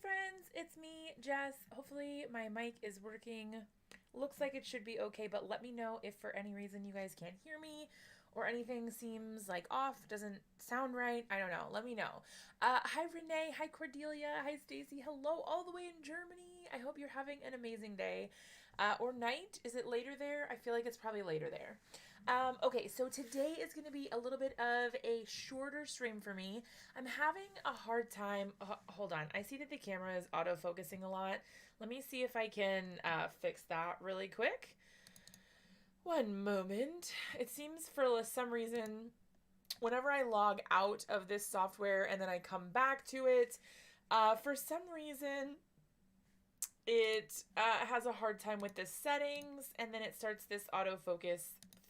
friends, it's me, Jess. Hopefully my mic is working. Looks like it should be okay, but let me know if for any reason you guys can't hear me or anything seems like off, doesn't sound right. I don't know. Let me know. Hi Renee, hi Cordelia, hi Stacy. Hello all the way in Germany. I hope you're having an amazing day. Or night. Is it later there? I feel like it's probably later there. Okay, so today is going to be a little bit of a shorter stream for me. I'm having a hard time. Hold on. I see that the camera is autofocusing a lot. Let me see if I can fix that really quick. One moment. It seems for some reason, whenever I log out of this software and then I come back to it, for some reason, it has a hard time with the settings, and then it starts this autofocus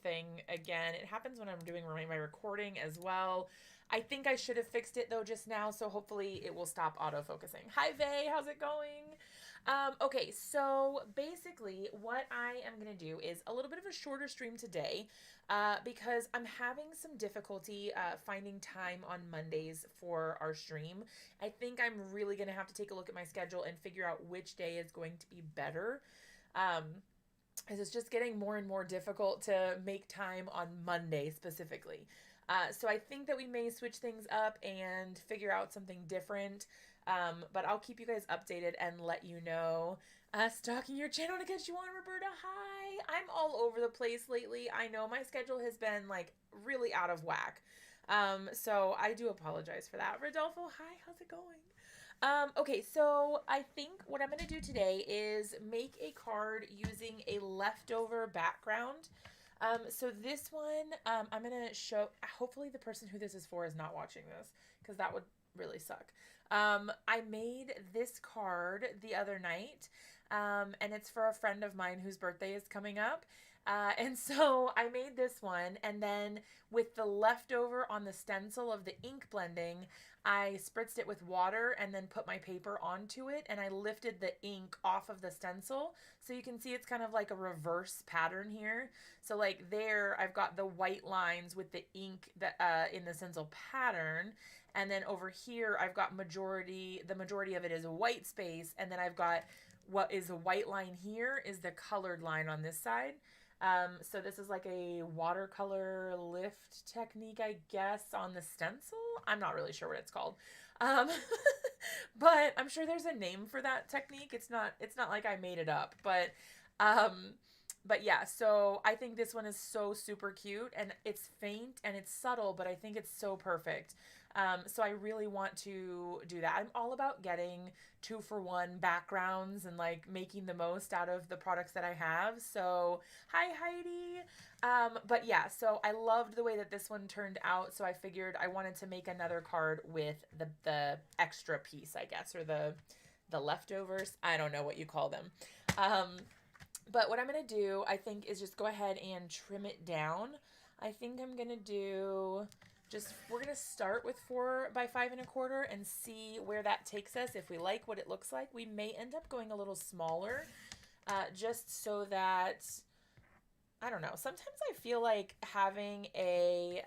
thing again. It happens when I'm doing my recording as well. I think I should have fixed it though just now, so hopefully it will stop autofocusing. Hi Vay, how's it going? Okay, so basically what I am going to do is a little bit of a shorter stream today because I'm having some difficulty finding time on Mondays for our stream. I think I'm really going to have to take a look at my schedule and figure out which day is going to be better. As it's just getting more and more difficult to make time on Monday specifically. So I think that we may switch things up and figure out something different. But I'll keep you guys updated and let you know. Stalking your channel to catch you on, Roberta. Hi. I'm all over the place lately. I know my schedule has been like really out of whack. So I do apologize for that. Rodolfo, hi. How's it going? Okay, so I think what I'm going to do today is make a card using a leftover background. So this one, I'm going to show, hopefully the person who this is for is not watching this, because that would really suck. I made this card the other night, and it's for a friend of mine whose birthday is coming up. And so I made this one, and then with the leftover on the stencil of the ink blending, I spritzed it with water and then put my paper onto it, and I lifted the ink off of the stencil. So you can see it's kind of like a reverse pattern here. So like there, I've got the white lines with the ink that in the stencil pattern. And then over here, I've got the majority of it is a white space. And then I've got what is a white line here is the colored line on this side. So this is like a watercolor lift technique, I guess, on the stencil. I'm not really sure what it's called. But I'm sure there's a name for that technique. It's not like I made it up, but yeah, so I think this one is so super cute, and it's faint and it's subtle, but I think it's so perfect. So I really want to do that. I'm all about getting 2-for-1 backgrounds and like making the most out of the products that I have. So hi Heidi. But yeah, so I loved the way that this one turned out. So I figured I wanted to make another card with the extra piece, I guess, or the leftovers. I don't know what you call them. But what I'm going to do, I think, is just go ahead and trim it down. I think I'm going to do we're going to start with 4 by 5 1/4 and see where that takes us. If we like what it looks like, we may end up going a little smaller, just so that, I don't know. Sometimes I feel like having a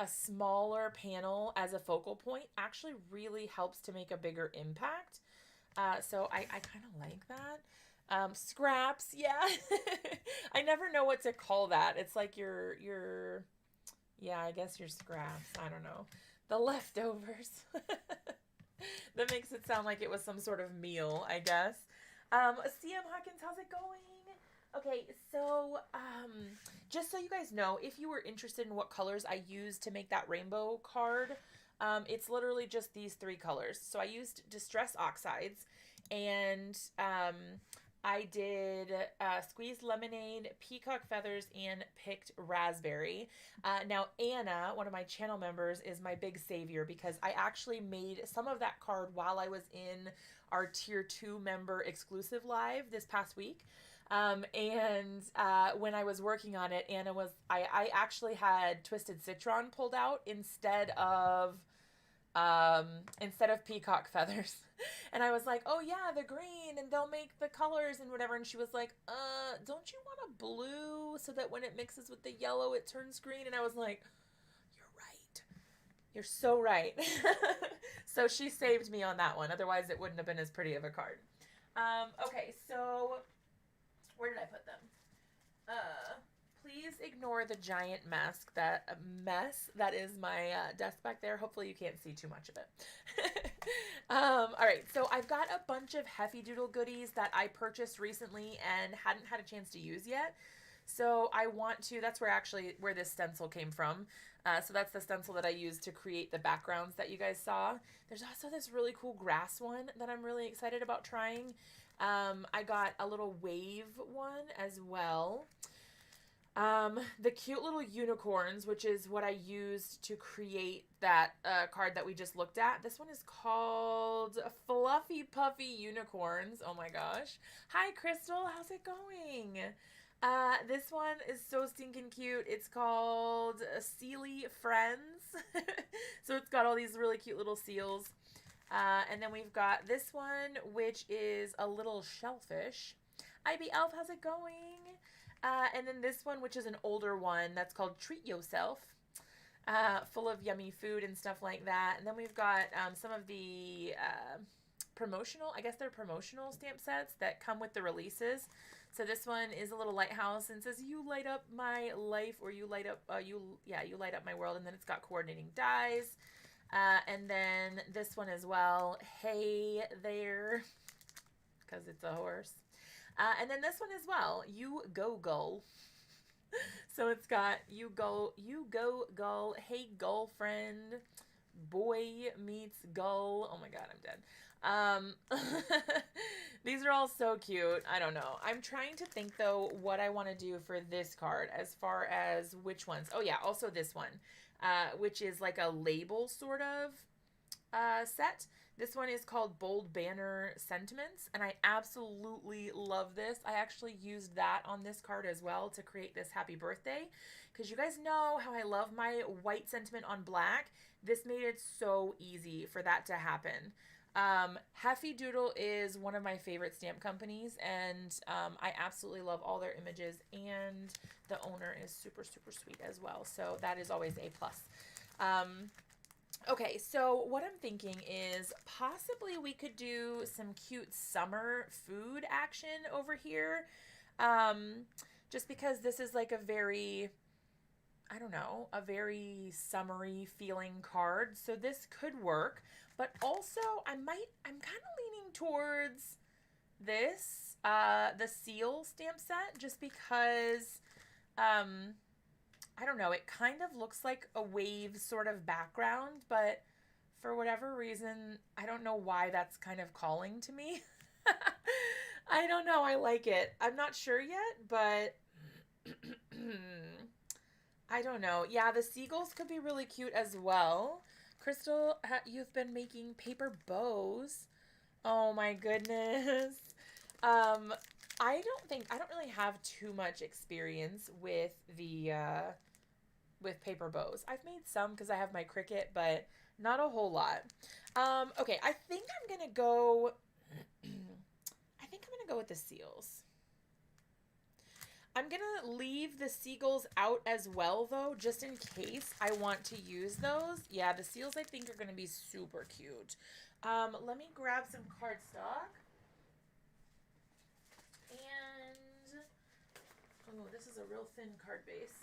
smaller panel as a focal point actually really helps to make a bigger impact. So I kind of like that. Scraps, yeah. I never know what to call that. It's like yeah, I guess your scraps. I don't know. The leftovers. That makes it sound like it was some sort of meal, I guess. CM Hawkins, how's it going? Okay, so just so you guys know, if you were interested in what colors I used to make that rainbow card, it's literally just these 3 colors. So I used Distress Oxides, and I did Squeezed Lemonade, Peacock Feathers, and Picked Raspberry. Now, Anna, one of my channel members, is my big savior because I actually made some of that card while I was in our Tier 2 member exclusive live this past week. And when I was working on it, I actually had Twisted Citron pulled out instead of Peacock Feathers. And I was like, oh yeah, the green, and they'll make the colors and whatever. And she was like, don't you want a blue so that when it mixes with the yellow, it turns green? And I was like, you're right. You're so right. So she saved me on that one. Otherwise, it wouldn't have been as pretty of a card. Okay, so where did I put them? Please ignore the giant mess that is my desk back there. Hopefully you can't see too much of it. All right, so I've got a bunch of Hefty Doodle goodies that I purchased recently and hadn't had a chance to use yet. So I want to, that's where this stencil came from. So that's the stencil that I used to create the backgrounds that you guys saw. There's also this really cool grass one that I'm really excited about trying. I got a little wave one as well. The cute little unicorns, which is what I used to create that card that we just looked at. This one is called Fluffy Puffy Unicorns. Oh my gosh. Hi, Crystal. How's it going? This one is so stinking cute. It's called Sealy Friends. So it's got all these really cute little seals. And then we've got this one, which is a little shellfish. IB Elf, how's it going? And then this one, which is an older one, that's called Treat Yourself, full of yummy food and stuff like that. And then we've got some of the promotional, I guess they're promotional stamp sets that come with the releases. So this one is a little lighthouse and says, "You light up my life," or "You light up, you light up my world." And then it's got coordinating dies. And then this one as well, "Hey there," because it's a horse. And then this one as well, "You go gull." So it's got you go gull, "Hey girlfriend," boy meets gull. Oh my god, I'm dead. These are all so cute. I don't know. I'm trying to think though what I want to do for this card as far as which ones. Oh yeah, also this one, which is like a label sort of set. This one is called Bold Banner Sentiments, and I absolutely love this. I actually used that on this card as well to create this happy birthday, because you guys know how I love my white sentiment on black. This made it so easy for that to happen. Hefty Doodle is one of my favorite stamp companies, and I absolutely love all their images, and the owner is super, super sweet as well, so that is always a plus. Okay, so what I'm thinking is possibly we could do some cute summer food action over here, just because this is like a very, I don't know, a very summery feeling card, so this could work. But also, I'm kind of leaning towards this, the seal stamp set, just because, I don't know, it kind of looks like a wave sort of background, but for whatever reason, I don't know why that's kind of calling to me. I don't know, I like it. I'm not sure yet, but I don't know. Yeah, the seagulls could be really cute as well. Crystal, you've been making paper bows. Oh my goodness. I don't really have too much experience with the with paper bows. I've made some because I have my Cricut, but not a whole lot. Okay, I think I'm gonna go with the seals. I'm gonna leave the seagulls out as well though, just in case I want to use those. Yeah, the seals I think are gonna be super cute. Let me grab some cardstock. And, oh, this is a real thin card base.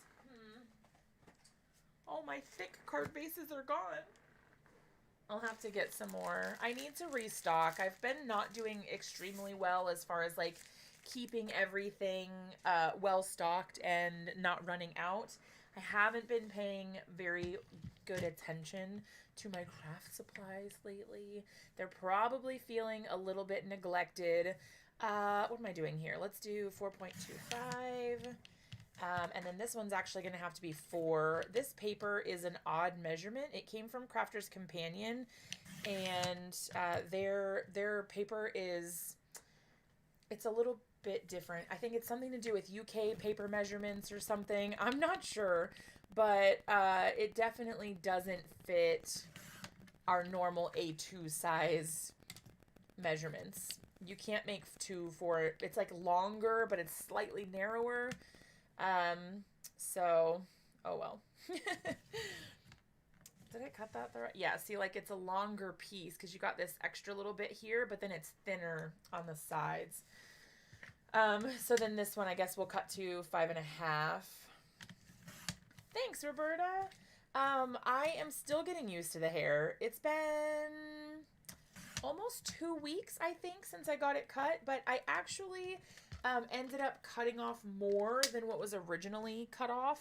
All my thick card bases are gone. I'll have to get some more. I need to restock. I've been not doing extremely well as far as like keeping everything well stocked and not running out. I haven't been paying very good attention to my craft supplies lately. They're probably feeling a little bit neglected. What am I doing here? Let's do 4.25. And then this one's actually going to have to be 4. This paper is an odd measurement. It came from Crafter's Companion, and their paper is, it's a little bit different. I think it's something to do with UK paper measurements or something. I'm not sure, but it definitely doesn't fit our normal A2 size measurements. You can't make 2 for it. It's like longer, but it's slightly narrower. So, oh well. did I cut that the right? Yeah, see, like it's a longer piece because you got this extra little bit here, but then it's thinner on the sides. So then this one, I guess we'll cut to 5.5. Thanks, Roberta. I am still getting used to the hair. It's been almost 2 weeks, I think, since I got it cut, but I actually ended up cutting off more than what was originally cut off.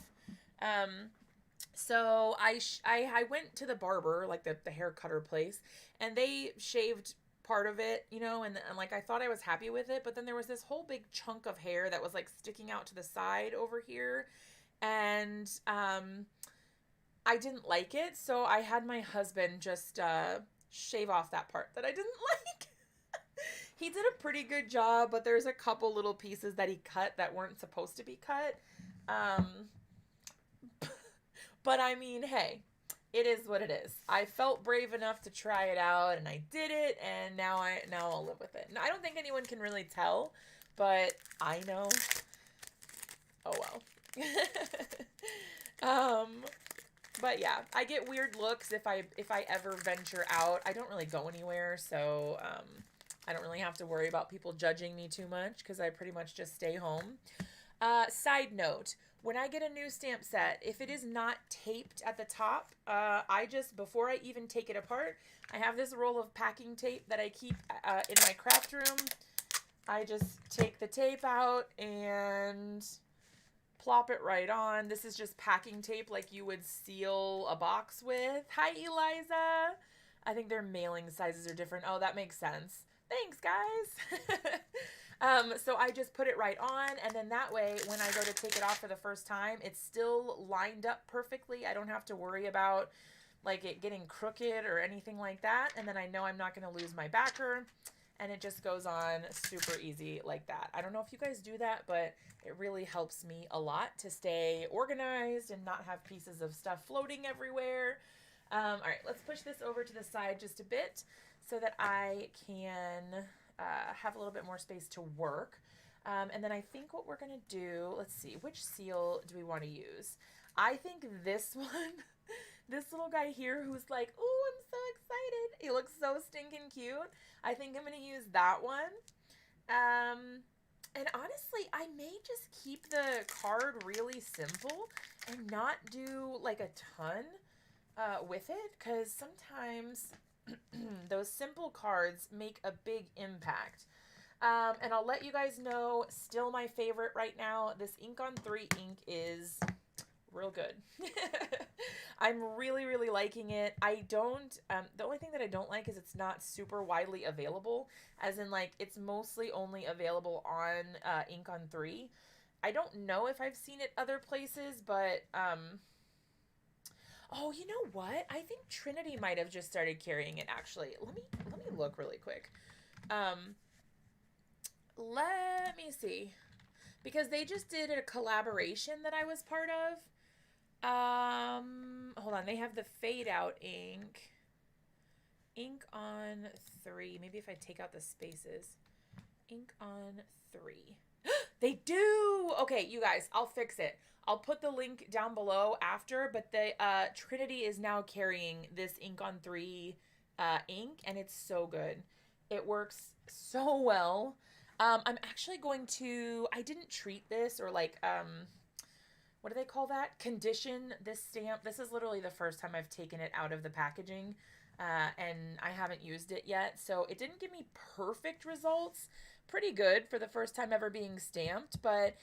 So I went to the barber, like the hair cutter place, and they shaved part of it, you know, and like I thought I was happy with it, but then there was this whole big chunk of hair that was like sticking out to the side over here, and I didn't like it, so I had my husband just shave off that part that I didn't like. He did a pretty good job, but there's a couple little pieces that he cut that weren't supposed to be cut. But I mean, hey, it is what it is. I felt brave enough to try it out, and I did it, and now I'll live with it. And I don't think anyone can really tell, but I know. Oh well. But yeah, I get weird looks if I ever venture out. I don't really go anywhere, so I don't really have to worry about people judging me too much because I pretty much just stay home. Side note, when I get a new stamp set, if it is not taped at the top, I just, before I even take it apart, I have this roll of packing tape that I keep in my craft room. I just take the tape out and plop it right on. This is just packing tape like you would seal a box with. Hi, Eliza. I think their mailing sizes are different. Oh, that makes sense. Thanks, guys. So I just put it right on, and then that way, when I go to take it off for the first time, it's still lined up perfectly. I don't have to worry about like it getting crooked or anything like that. And then I know I'm not going to lose my backer, and it just goes on super easy like that. I don't know if you guys do that, but it really helps me a lot to stay organized and not have pieces of stuff floating everywhere. All right, let's push this over to the side just a bit so that I can have a little bit more space to work. And then I think what we're going to do, let's see, which seal do we want to use? I think this one, this little guy here who's like, oh, I'm so excited. He looks so stinking cute. I think I'm going to use that one. And honestly, I may just keep the card really simple and not do like a ton with it, because sometimes those simple cards make a big impact. And I'll let you guys know, still my favorite right now, this Ink on 3 ink is real good. I'm really, really liking it. I don't, the only thing that I don't like is it's not super widely available, as in like it's mostly only available on Ink on 3. I don't know if I've seen it other places, but oh, you know what? I think Trinity might have just started carrying it, actually. Let me look really quick. Let me see. Because they just did a collaboration that I was part of. Hold on. They have the fade out ink. Ink on 3. Maybe if I take out the spaces. Ink on 3. They do! Okay, you guys, I'll fix it. I'll put the link down below after, but the Trinity is now carrying this Ink on 3 ink, and it's so good. It works so well. I'm actually going to, I didn't treat this or like, what do they call that? Condition this stamp. This is literally the first time I've taken it out of the packaging, and I haven't used it yet. So it didn't give me perfect results. Pretty good for the first time ever being stamped, but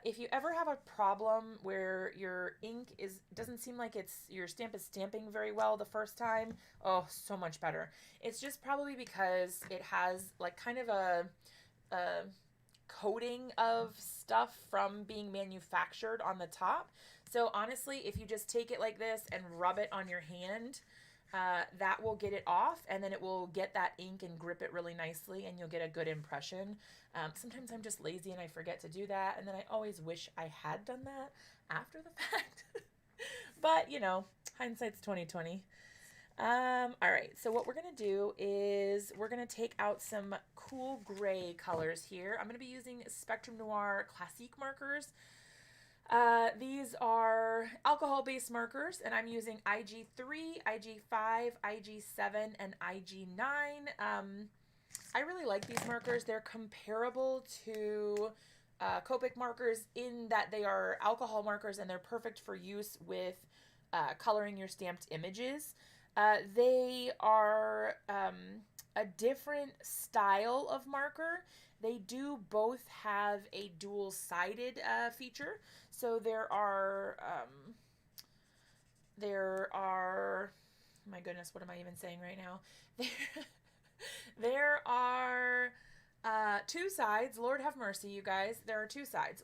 if you ever have a problem where your ink doesn't seem like your stamp is stamping very well the first time, oh, so much better. It's just probably because it has like kind of a coating of stuff from being manufactured on the top. So honestly, if you just take it like this and rub it on your hand, that will get it off, and then it will get that ink and grip it really nicely, and you'll get a good impression. Sometimes I'm just lazy and I forget to do that, and then I always wish I had done that after the fact. But, you know, hindsight's 20/20. All right, so what we're going to do is we're going to take out some cool gray colors here. I'm going to be using Spectrum Noir Classique markers. These are alcohol-based markers, and I'm using IG3, IG5, IG7, and IG9. I really like these markers. They're comparable to Copic markers in that they are alcohol markers, and they're perfect for use with coloring your stamped images. They are a different style of marker. They do both have a dual-sided feature. So there are, my goodness, what am I even saying right now? There are two sides. Lord have mercy, you guys. There are two sides.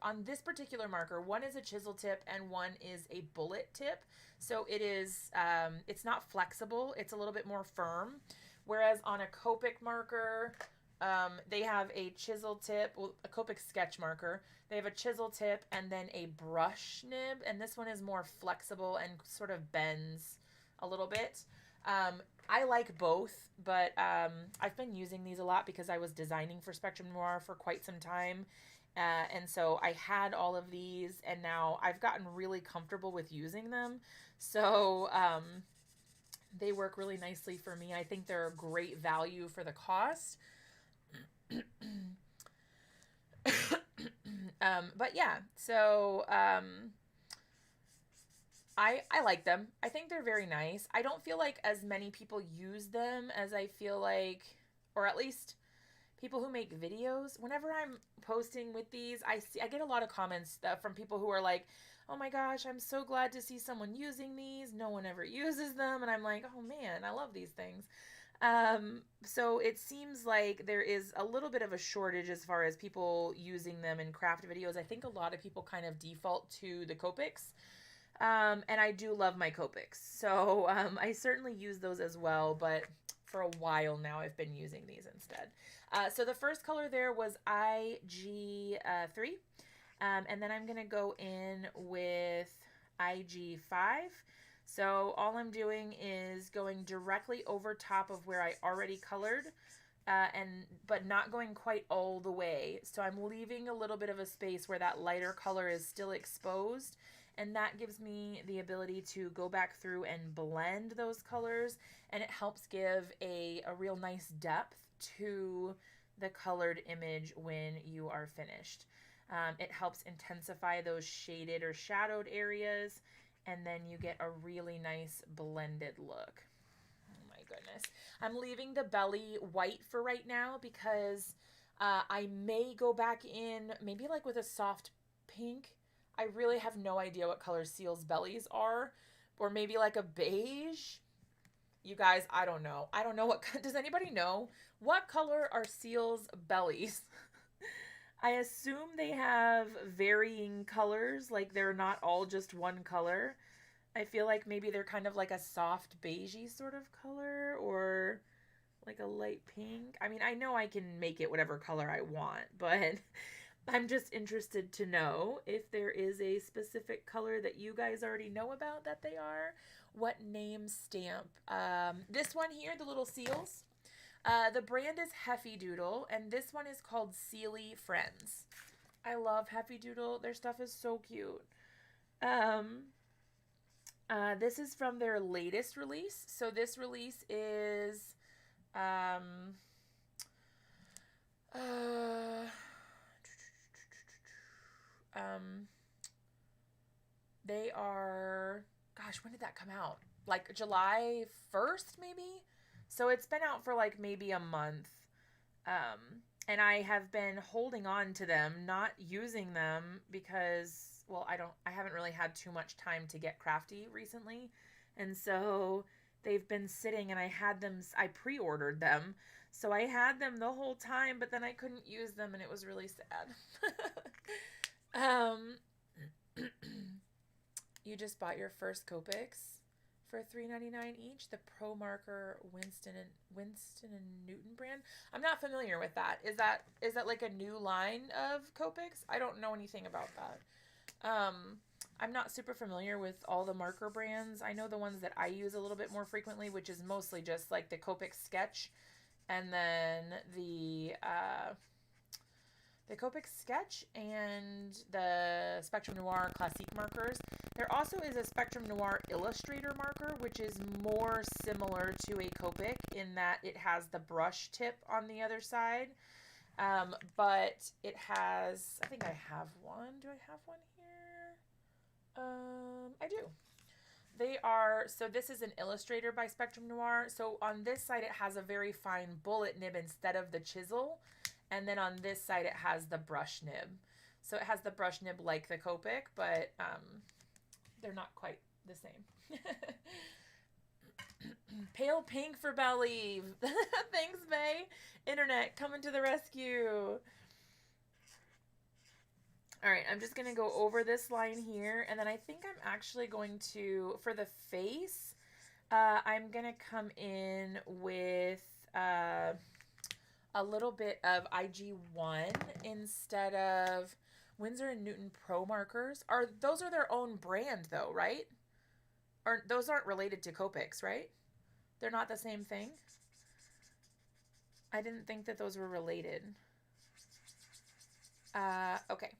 On this particular marker, one is a chisel tip and one is a bullet tip. So it is, it's not flexible. It's a little bit more firm. Whereas on a Copic marker, they have a chisel tip, well, a Copic sketch marker. They have a chisel tip and then a brush nib. And this one is more flexible and sort of bends a little bit. I like both, but I've been using these a lot because I was designing for Spectrum Noir for quite some time. And so I had all of these, and now I've gotten really comfortable with using them. So they work really nicely for me. I think they're a great value for the cost. But yeah, so I like them. I think they're very nice. I don't feel like as many people use them as I feel like, or at least people who make videos. Whenever I'm posting with these, I get a lot of comments from people who are like, oh my gosh, I'm so glad to see someone using these. No one ever uses them. And I'm like, oh man, I love these things. So it seems like there is a little bit of a shortage as far as people using them in craft videos. I think a lot of people kind of default to the Copics. And I do love my Copics. So I certainly use those as well, but for a while now I've been using these instead. So the first color there was IG3. And then I'm going to go in with IG5. So all I'm doing is going directly over top of where I already colored, but not going quite all the way. So I'm leaving a little bit of a space where that lighter color is still exposed, and that gives me the ability to go back through and blend those colors, and it helps give a real nice depth to the colored image when you are finished. It helps intensify those shaded or shadowed areas, and then you get a really nice blended look. Oh my goodness. I'm leaving the belly white for right now because I may go back in maybe like with a soft pink. I really have no idea what color Seal's bellies are, or maybe like a beige. You guys, I don't know. I don't know does anybody know? What color are Seal's bellies? I assume they have varying colors, like they're not all just one color. I feel like maybe they're kind of like a soft beigey sort of color, or like a light pink. I mean, I know I can make it whatever color I want, but I'm just interested to know if there is a specific color that you guys already know about that they are. What name stamp? This one here, the little seals. The brand is Heffy Doodle, and this one is called Sealy Friends. I love Heffy Doodle. Their stuff is so cute. This is from their latest release. So this release is they are, gosh, when did that come out? Like July 1st, maybe? So it's been out for like maybe a month. And I have been holding on to them, not using them because, well, I haven't really had too much time to get crafty recently. And so they've been sitting, and I pre-ordered them. So I had them the whole time, but then I couldn't use them, and it was really sad. You just bought your first Copics for $3.99 each. The Pro Marker Winston and Newton brand. I'm not familiar with that. Is that like a new line of Copics? I don't know anything about that. I'm not super familiar with all the marker brands. I know the ones that I use a little bit more frequently, which is mostly just like the Copics Sketch, and then the the Copics Sketch and the Spectrum Noir Classique markers. There also is a Spectrum Noir Illustrator marker, which is more similar to a Copic in that it has the brush tip on the other side. But it has, I think I have one. Do I have one here? I do. They are, so this is an Illustrator by Spectrum Noir. So on this side, it has a very fine bullet nib instead of the chisel. And then on this side, it has the brush nib. So it has the brush nib like the Copic, but they're not quite the same. Pale pink for Belly. Thanks, May. Internet, coming to the rescue. All right, I'm just going to go over this line here. And then I think I'm actually going to, for the face, I'm going to come in with a little bit of IG1 instead of Winsor & Newton Pro markers. Those are their own brand though, right? Or those aren't related to Copics, right? They're not the same thing? I didn't think that those were related. Okay.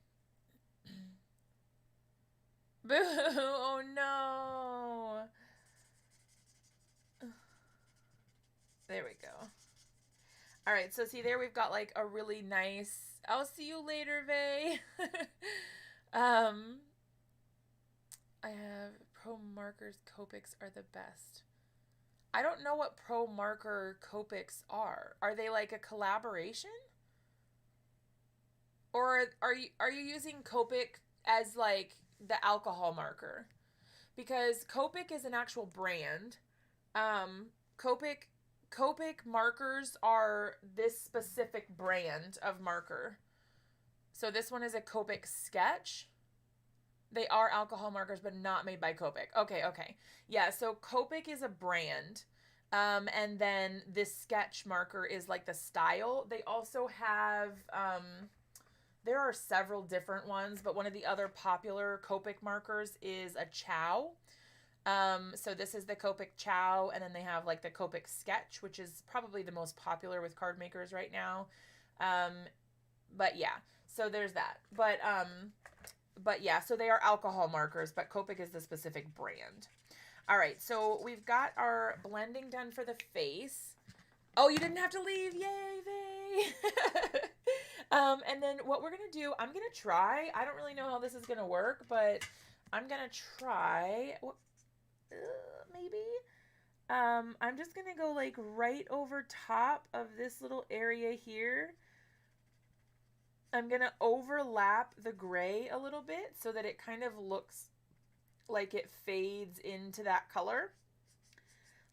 Boo! Oh no! There we go. All right, so see there we've got like a really nice, I'll see you later, Vay. I have Pro Markers Copics are the best. I don't know what Pro Marker Copics are. Are they like a collaboration? Or are you using Copic as like the alcohol marker? Because Copic is an actual brand. Copic markers are this specific brand of marker. So this one is a Copic Sketch. They are alcohol markers, but not made by Copic. Okay. Yeah, so Copic is a brand. And then this sketch marker is like the style. They also have, there are several different ones, but one of the other popular Copic markers is a Chow. So this is the Copic Chow, and then they have like the Copic Sketch, which is probably the most popular with card makers right now. But yeah, so there's that. But yeah, so they are alcohol markers, but Copic is the specific brand. All right, so we've got our blending done for the face. Oh, you didn't have to leave. Yay, Vay. And then what we're going to do, I'm going to try. I don't really know how this is going to work, but I'm going to try. Maybe. I'm just going to go like right over top of this little area here. I'm going to overlap the gray a little bit so that it kind of looks like it fades into that color.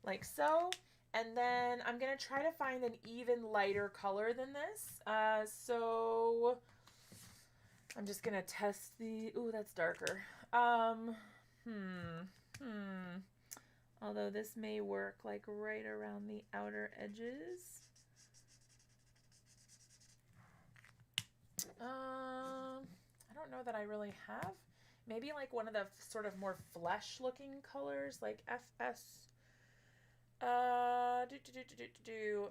Like so. And then I'm going to try to find an even lighter color than this. So I'm just going to test the... Ooh, that's darker. Although this may work like right around the outer edges. I don't know that I really have. Maybe like one of the sort of more flesh looking colors like FS.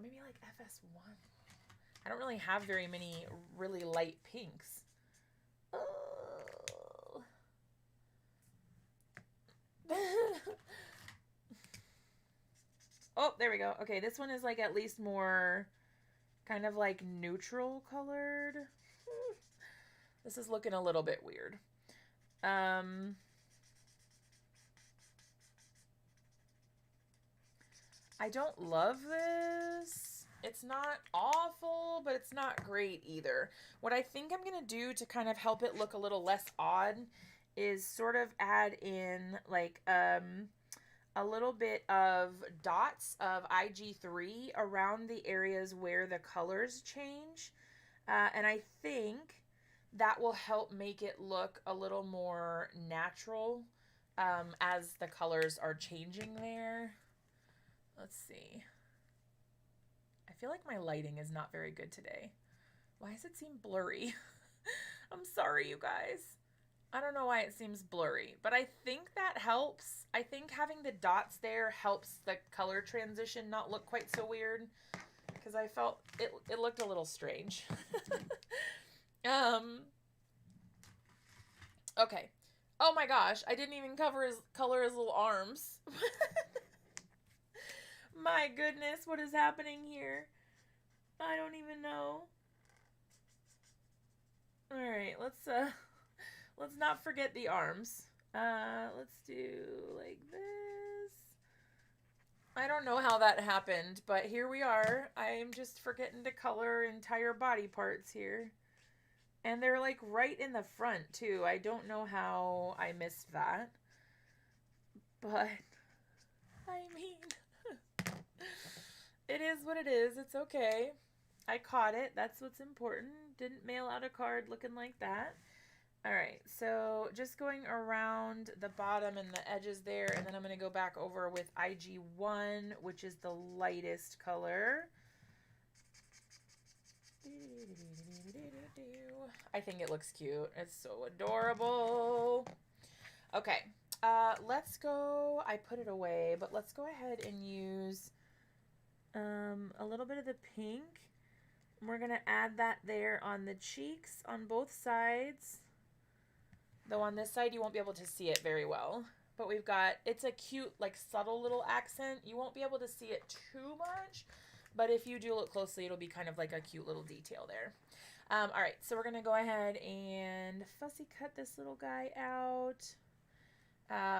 Maybe like FS1. I don't really have very many really light pinks. Oh. Oh, there we go. Okay, this one is like at least more kind of like neutral colored. This is looking a little bit weird. I don't love this. It's not awful, but it's not great either. What I think I'm going to do to kind of help it look a little less odd is sort of add in like a little bit of dots of IG3 around the areas where the colors change. And I think that will help make it look a little more natural as the colors are changing there. Let's see. I feel like my lighting is not very good today. Why does it seem blurry? I'm sorry, you guys. I don't know why it seems blurry, but I think that helps. I think having the dots there helps the color transition not look quite so weird, because I felt it looked a little strange. Um, okay. Oh my gosh, I didn't even color his little arms. My goodness, what is happening here? I don't even know. All right, let's not forget the arms. Let's do like this. I don't know how that happened, but here we are. I'm just forgetting to color entire body parts here. And they're like right in the front too. I don't know how I missed that. But I mean, it is what it is. It's okay. I caught it. That's what's important. Didn't mail out a card looking like that. All right, so just going around the bottom and the edges there, and then I'm going to go back over with IG1, which is the lightest color. I think it looks cute. It's so adorable. Okay, let's go. I put it away, but let's go ahead and use a little bit of the pink. We're going to add that there on the cheeks on both sides. Though on this side, you won't be able to see it very well. But we've got, it's a cute, like, subtle little accent. You won't be able to see it too much. But if you do look closely, it'll be kind of like a cute little detail there. All right, so we're going to go ahead and fussy cut this little guy out.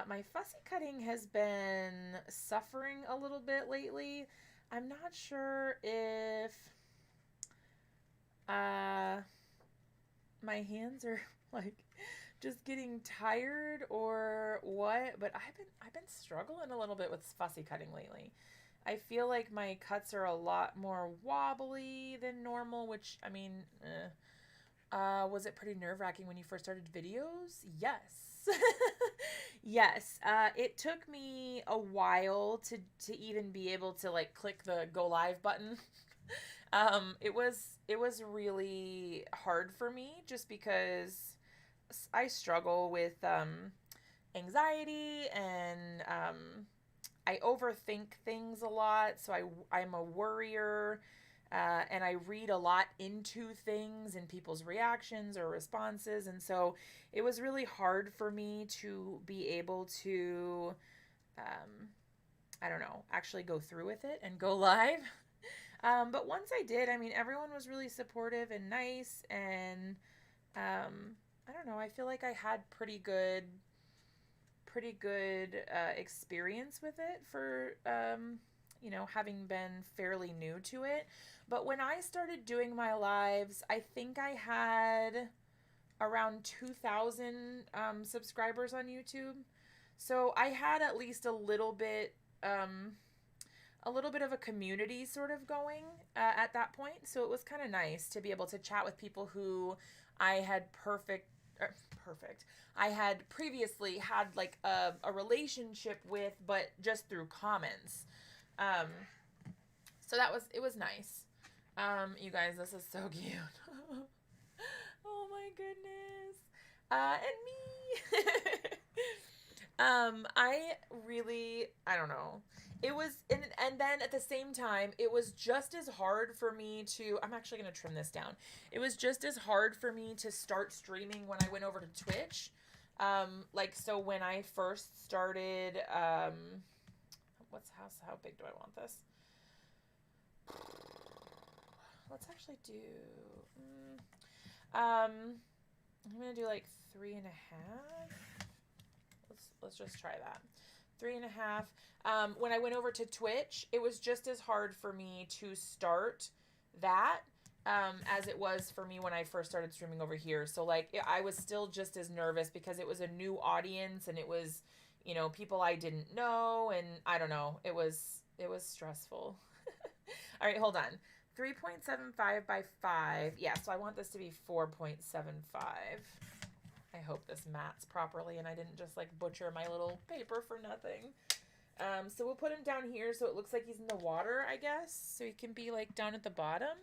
My fussy cutting has been suffering a little bit lately. I'm not sure if my hands are, like, just getting tired or what, but I've been struggling a little bit with fussy cutting lately. I feel like my cuts are a lot more wobbly than normal, which, I mean, was it pretty nerve-wracking when you first started videos? Yes. Yes. It took me a while to even be able to, like, click the go live button. It was really hard for me just because I struggle with anxiety and I overthink things a lot. So I'm a worrier and I read a lot into things and people's reactions or responses. And so it was really hard for me to be able to, I don't know, actually go through with it and go live. But once I did, I mean, everyone was really supportive and nice, and I don't know, I feel like I had pretty good experience with it for, you know, having been fairly new to it. But when I started doing my lives, I think I had around 2,000 subscribers on YouTube. So I had at least a little bit of a community sort of going at that point. So it was kind of nice to be able to chat with people who I had I had previously had like a relationship with, but just through comments. So it was nice. You guys, this is so cute. Oh my goodness. And me. I don't know. It was, and then at the same time, it was just as hard for me to, I'm actually going to trim this down. It was just as hard for me to start streaming when I went over to Twitch. So when I first started, how big do I want this? Let's actually do, I'm going to do like 3.5. Let's just try that. 3.5. When I went over to Twitch, it was just as hard for me to start that as it was for me when I first started streaming over here. So like I was still just as nervous because it was a new audience and it was, you know, people I didn't know, and I don't know. It was stressful. All right, hold on. 3.75 by 5. Yeah, so I want this to be 4.75. I hope this mats properly and I didn't just like butcher my little paper for nothing. So we'll put him down here so it looks like he's in the water, I guess. So he can be like down at the bottom.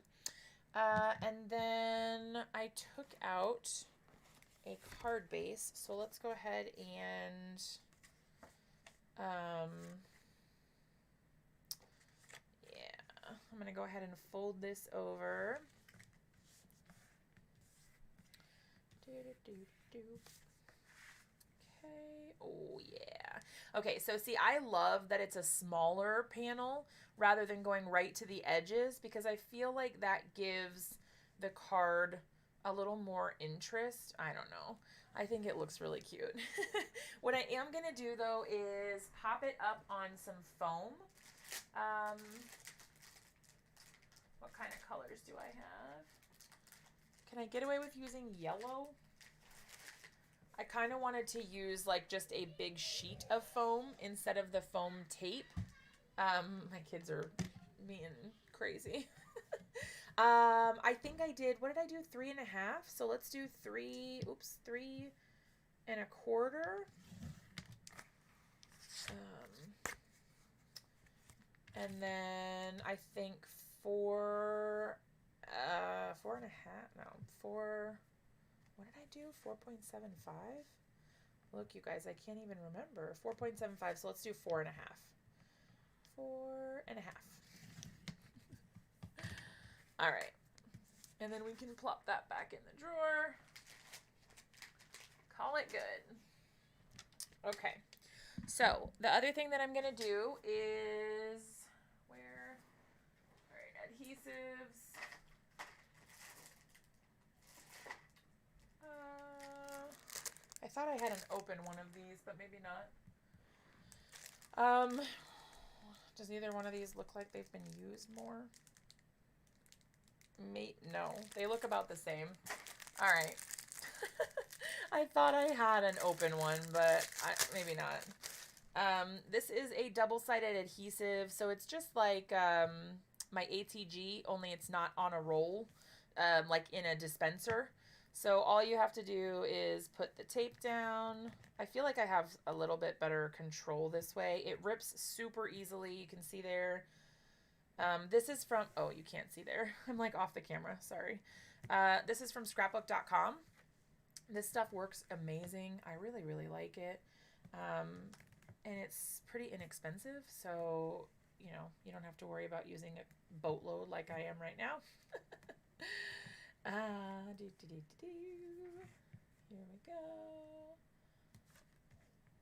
And then I took out a card base. So let's go ahead and I'm going to go ahead and fold this over. Okay. Oh, yeah. Okay, so see, I love that it's a smaller panel rather than going right to the edges because I feel like that gives the card a little more interest. I don't know. I think it looks really cute. What I am going to do, though, is pop it up on some foam. What kind of colors do I have? Can I get away with using yellow? I kind of wanted to use like just a big sheet of foam instead of the foam tape. My kids are being crazy. I think I did, what did I do? 3.5. So let's do 3.25. And then I think 4.5. No, 4. What did I do? 4.75? Look, you guys, I can't even remember. 4.75, so let's do 4.5. 4.5. All right. And then we can plop that back in the drawer. Call it good. Okay. So, the other thing that I'm going to do is, all right, adhesives. I thought I had an open one of these, but maybe not. Does either one of these look like they've been used more? No, they look about the same. All right. I thought I had an open one, but maybe not. This is a double-sided adhesive, so it's just like my ATG, only it's not on a roll, like in a dispenser. So all you have to do is put the tape down. I feel like I have a little bit better control this way. It rips super easily. You can see there. This is from, oh, you can't see there. I'm like off the camera, sorry. This is from scrapbook.com. This stuff works amazing. I really, really like it. And it's pretty inexpensive, so, you know, you don't have to worry about using a boatload like I am right now. Here we go.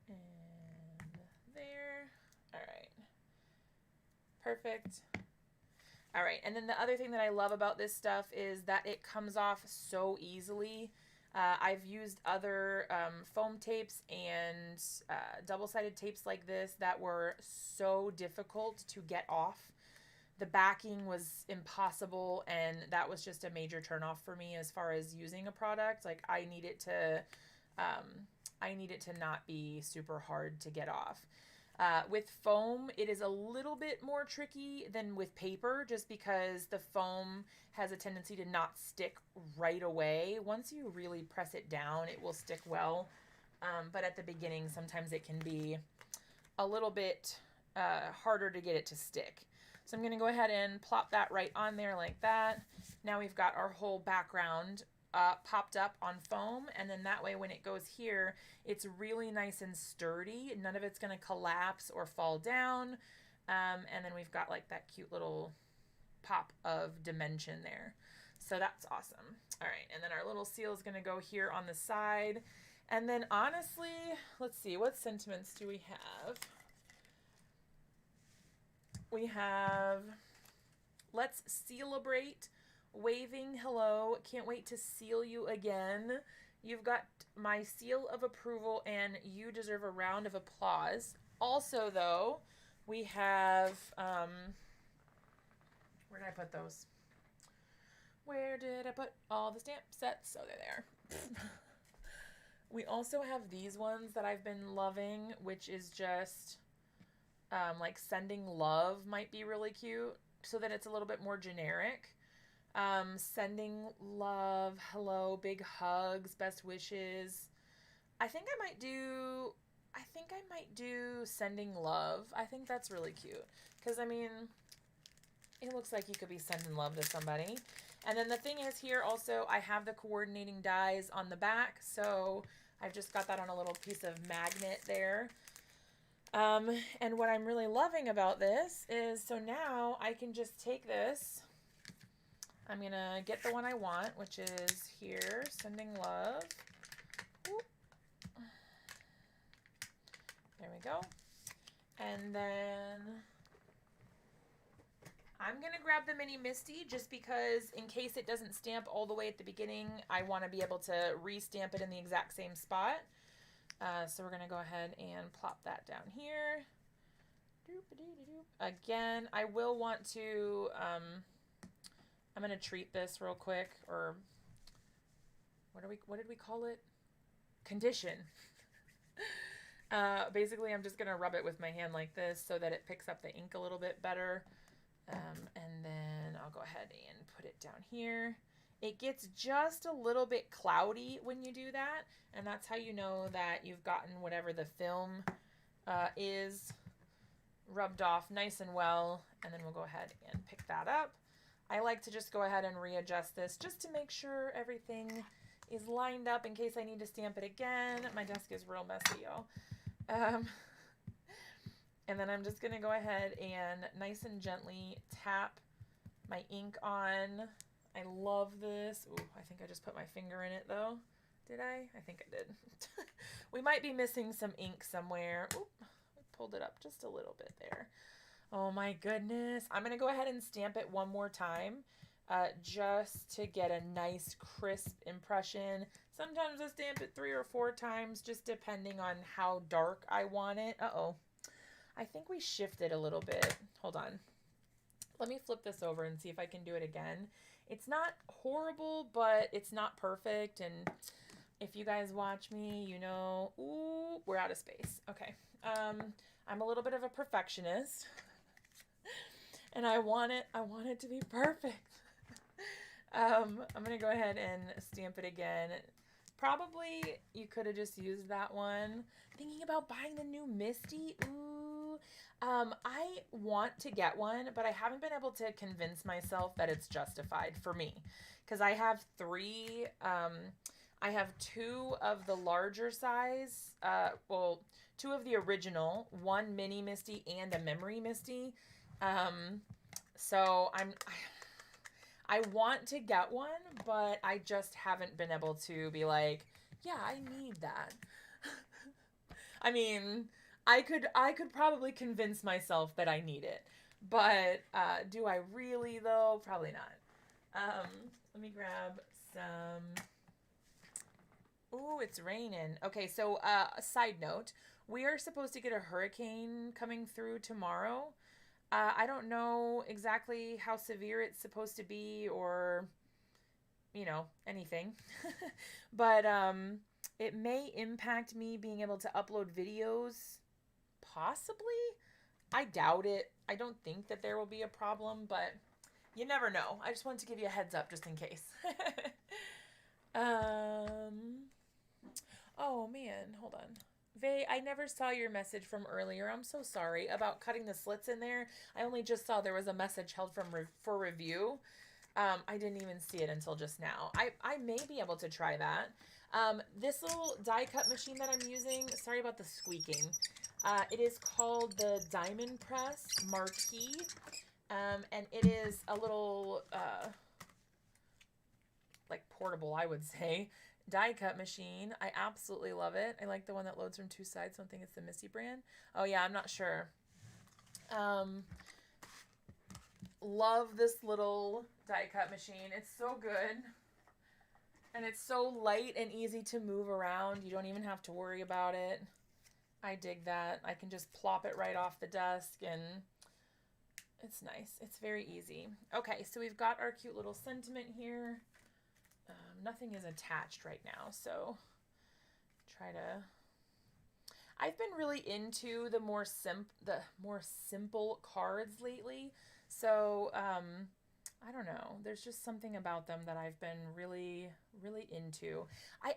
And there. All right. Perfect. All right, and then the other thing that I love about this stuff is that it comes off so easily. I've used other foam tapes and double-sided tapes like this that were so difficult to get off. The backing was impossible, and that was just a major turnoff for me as far as using a product. Like I need it to not be super hard to get off. With foam, it is a little bit more tricky than with paper just because the foam has a tendency to not stick right away. Once you really press it down, it will stick well. But at the beginning, sometimes it can be a little bit harder to get it to stick. So I'm going to go ahead and plop that right on there like that. Now we've got our whole background popped up on foam, and then that way when it goes here, it's really nice and sturdy. None of it's going to collapse or fall down. And then we've got like that cute little pop of dimension there. So that's awesome. All right, and then our little seal is going to go here on the side. And then honestly, let's see, what sentiments do we have? We have, let's celebrate, waving hello, can't wait to seal you again. You've got my seal of approval and you deserve a round of applause. Also though, we have, where did I put those? Where did I put all the stamp sets? Oh, they're there. We also have these ones that I've been loving, which is just like sending love might be really cute, so that it's a little bit more generic. Sending love, hello, big hugs, best wishes. I think I might do sending love. I think that's really cute because I mean, it looks like you could be sending love to somebody. And then the thing is here also, I have the coordinating dies on the back, so I've just got that on a little piece of magnet there. And what I'm really loving about this is, so now I can just take this, I'm going to get the one I want, which is here, Sending Love. Whoop. There we go. And then I'm going to grab the mini MISTI just because in case it doesn't stamp all the way at the beginning, I want to be able to re-stamp it in the exact same spot. So we're going to go ahead and plop that down here. Again, I will want to, I'm going to treat this real quick, or what did we call it? Condition. Basically, I'm just going to rub it with my hand like this so that it picks up the ink a little bit better. And then I'll go ahead and put it down here. It gets just a little bit cloudy when you do that, and that's how you know that you've gotten whatever the film is rubbed off nice and well, and then we'll go ahead and pick that up. I like to just go ahead and readjust this just to make sure everything is lined up in case I need to stamp it again. My desk is real messy, y'all. And then I'm just going to go ahead and nice and gently tap my ink on. I love this. Ooh, I think I just put my finger in it though. Did I? I think I did. We might be missing some ink somewhere. Oop, I pulled it up just a little bit there. Oh my goodness. I'm going to go ahead and stamp it one more time just to get a nice crisp impression. Sometimes I stamp it 3 or 4 times just depending on how dark I want it. Uh-oh. I think we shifted a little bit. Hold on. Let me flip this over and see if I can do it again. It's not horrible, but it's not perfect. And if you guys watch me, you know, ooh, we're out of space. Okay. I'm a little bit of a perfectionist and I want it to be perfect. I'm going to go ahead and stamp it again. Probably you could have just used that one. Thinking about buying the new MISTI. Ooh. I want to get one, but I haven't been able to convince myself that it's justified for me. Because I have 3, I have 2 of the larger size, well, 2 of the original, 1 mini MISTI and a memory MISTI. So I want to get one, but I just haven't been able to be like, yeah, I need that. I mean, I could probably convince myself that I need it, but do I really though? Probably not. Let me grab some. Ooh, it's raining. Okay, so a side note, we are supposed to get a hurricane coming through tomorrow. I don't know exactly how severe it's supposed to be or, you know, anything. But it may impact me being able to upload videos. Possibly. I doubt it. I don't think that there will be a problem, but you never know. I just wanted to give you a heads up just in case. Oh, man. Hold on. Vay, I never saw your message from earlier. I'm so sorry about cutting the slits in there. I only just saw there was a message held for review. I didn't even see it until just now. I may be able to try that. This little die cut machine that I'm using, sorry about the squeaking. It is called the Diamond Press Marquee. And it is a little, like portable, I would say, die cut machine. I absolutely love it. I like the one that loads from 2 sides. So I think it's the MISTI brand. Oh yeah, I'm not sure. Love this little die cut machine. It's so good. And it's so light and easy to move around. You don't even have to worry about it. I dig that. I can just plop it right off the desk and it's nice. It's very easy. Okay, so we've got our cute little sentiment here. Nothing is attached right now, so I've been really into the more simple cards lately. So I don't know. There's just something about them that I've been really, really into. I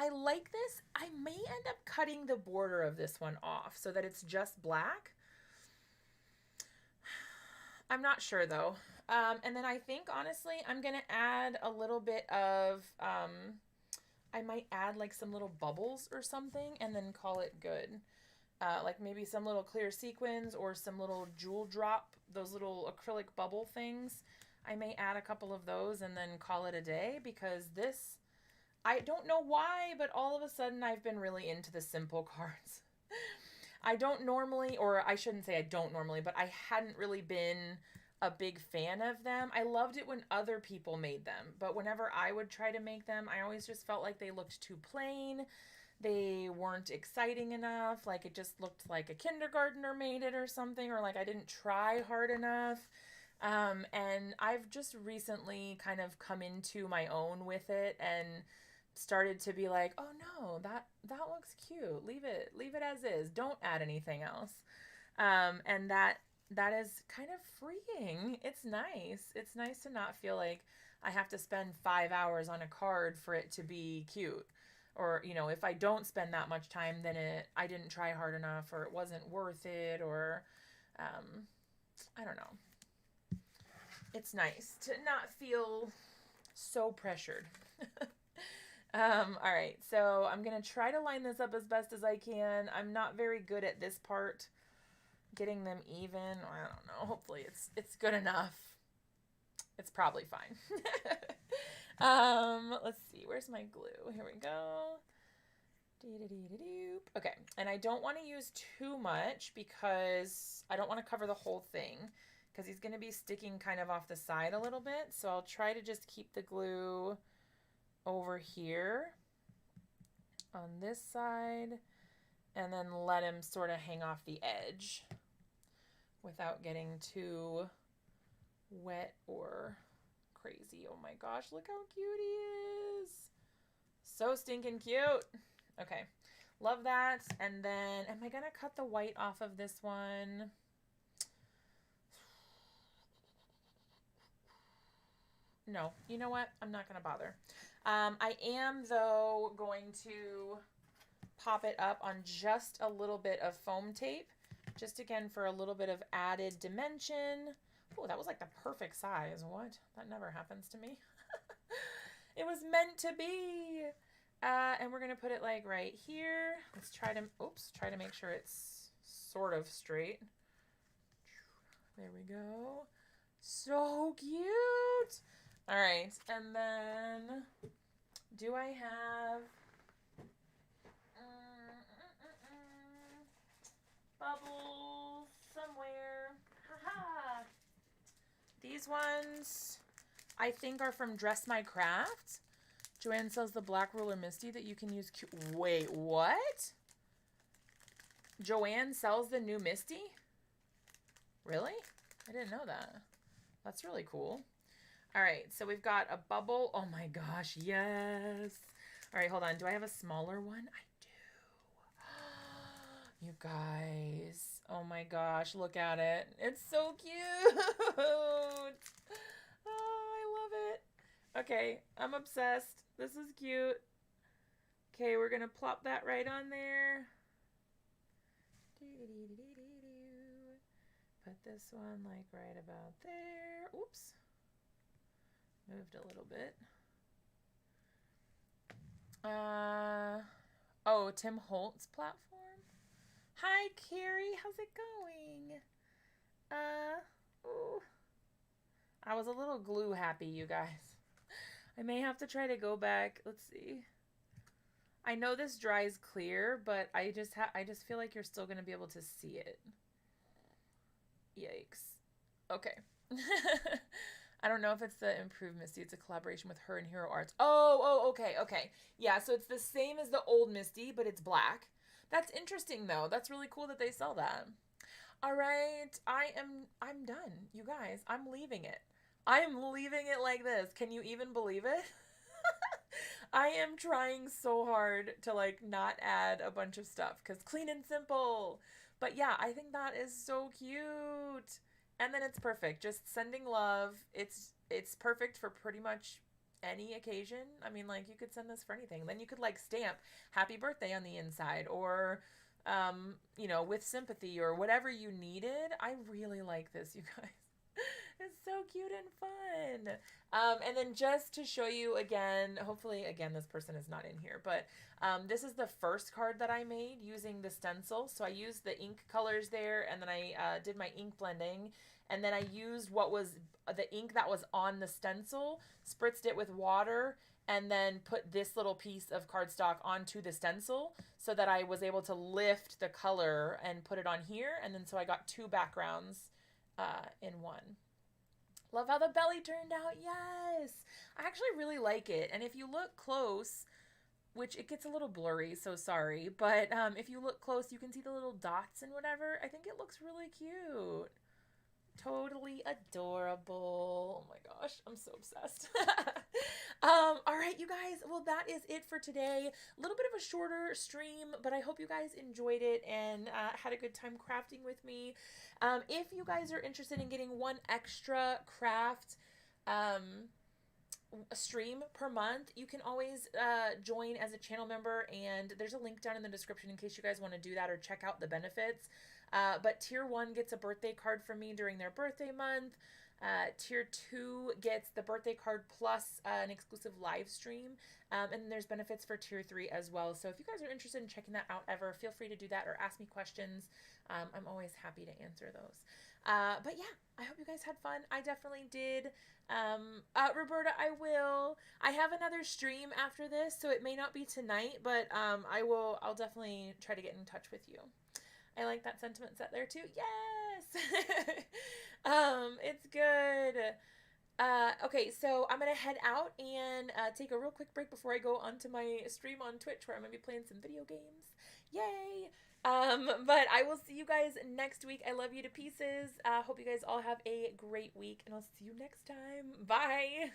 like this. I may end up cutting the border of this one off so that it's just black. I'm not sure though. And then I think, honestly, I'm going to add a little bit of, I might add like some little bubbles or something and then call it good. Like maybe some little clear sequins or some little jewel drop, those little acrylic bubble things. I may add a couple of those and then call it a day, because this, I don't know why, but all of a sudden I've been really into the simple cards. I don't normally, or I shouldn't say I don't normally, but I hadn't really been a big fan of them. I loved it when other people made them, but whenever I would try to make them, I always just felt like they looked too plain. They weren't exciting enough. Like it just looked like a kindergartner made it or something, or like I didn't try hard enough. And I've just recently kind of come into my own with it and started to be like, oh no, that looks cute. Leave it as is. Don't add anything else. And that is kind of freeing. It's nice. It's nice to not feel like I have to spend 5 hours on a card for it to be cute. Or, you know, if I don't spend that much time, then I didn't try hard enough, or it wasn't worth it, or I don't know. It's nice to not feel so pressured. All right, so I'm going to try to line this up as best as I can. I'm not very good at this part, getting them even. I don't know. Hopefully it's good enough. It's probably fine. Let's see. Where's my glue? Here we go. Okay, and I don't want to use too much because I don't want to cover the whole thing, because he's going to be sticking kind of off the side a little bit. So I'll try to just keep the glue over here on this side and then let him sort of hang off the edge without getting too wet or crazy. Oh my gosh, look how cute he is. So stinking cute. Okay, love that. And then, am I gonna cut the white off of this one? No, you know what? I'm not gonna bother. I am, though, going to pop it up on just a little bit of foam tape, just again for a little bit of added dimension. Oh, that was like the perfect size. What? That never happens to me. It was meant to be. And we're going to put it like right here. Let's try to make sure it's sort of straight. There we go. So cute. All right. And then do I have bubbles somewhere? Haha. These ones I think are from Dress My Craft. Joanne sells the black ruler MISTI that you can use. Wait, what? Joanne sells the new MISTI? Really? I didn't know that. That's really cool. All right, so we've got a bubble. Oh my gosh, yes. All right, hold on. Do I have a smaller one? I do. You guys. Oh my gosh, look at it. It's so cute. Oh, I love it. Okay, I'm obsessed. This is cute. Okay, we're going to plop that right on there. Put this one like right about there. Oops. Moved a little bit. Oh, Tim Holtz platform. Hi, Carrie. How's it going? Ooh. I was a little glue happy, you guys. I may have to try to go back. Let's see. I know this dries clear, but I just feel like you're still going to be able to see it. Yikes. Okay. I don't know if it's the Improved MISTI. It's a collaboration with her and Hero Arts. Oh, okay. Yeah, so it's the same as the old MISTI, but it's black. That's interesting, though. That's really cool that they sell that. All right. I'm done, you guys. I'm leaving it. I am leaving it like this. Can you even believe it? I am trying so hard to like not add a bunch of stuff because clean and simple. But yeah, I think that is so cute. And then it's perfect. Just sending love. It's perfect for pretty much any occasion. I mean, like you could send this for anything. Then you could like stamp happy birthday on the inside or you know, with sympathy or whatever you needed. I really like this, you guys. It's so cute and fun. And then just to show you again, hopefully, again, this person is not in here, but this is the first card that I made using the stencil. So I used the ink colors there, and then I did my ink blending, and then I used what was the ink that was on the stencil, spritzed it with water, and then put this little piece of cardstock onto the stencil so that I was able to lift the color and put it on here. And then so I got two backgrounds in one. Love how the belly turned out. Yes. I actually really like it. And if you look close, which it gets a little blurry, so sorry, but if you look close, you can see the little dots and whatever. I think it looks really cute. Totally adorable. Oh my gosh, I'm so obsessed. All right, you guys, well, that is it for today. A little bit of a shorter stream, but I hope you guys enjoyed it and had a good time crafting with me. If you guys are interested in getting one extra craft stream per month, you can always join as a channel member, and there's a link down in the description in case you guys want to do that or check out the benefits. But tier 1 gets a birthday card from me during their birthday month. Tier 2 gets the birthday card plus an exclusive live stream. And there's benefits for tier 3 as well. So if you guys are interested in checking that out ever, feel free to do that or ask me questions. I'm always happy to answer those. But yeah, I hope you guys had fun. I definitely did. Roberta, I have another stream after this, so it may not be tonight, but I'll definitely try to get in touch with you. I like that sentiment set there too. Yes. It's good. Okay, so I'm gonna head out and take a real quick break before I go onto my stream on Twitch where I'm gonna be playing some video games. Yay! But I will see you guys next week. I love you to pieces. Hope you guys all have a great week, and I'll see you next time. Bye!